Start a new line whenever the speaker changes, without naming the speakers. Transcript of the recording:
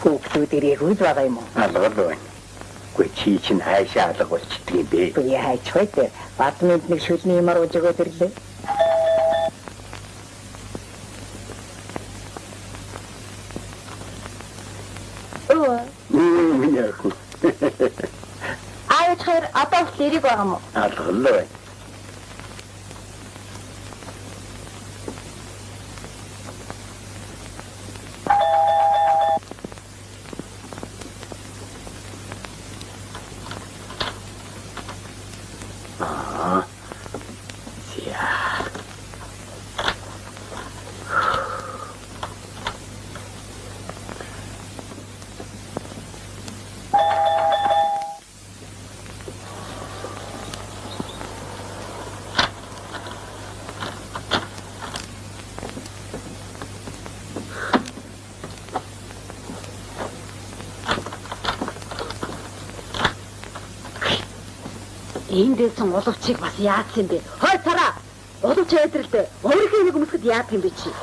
хүүхдүүдэрийг үз байгаа юм уу?
Алгадгүй. Гүй чи чинь хайшаа алга болчихдөг юм бэ?
Би хайчгүй дээ. Бадминтны шүлний юмар ууж өгөөд ирлээ.
Яг.
Аач хэр одоо л ирэх байгаа юм уу?
Алгалаа.
Эндээсэн уловчийг бас яатсан бэ? Хой цараа! Уловч айдралд өөрийнхөө нэг өмсгөд яат юм бэ чи?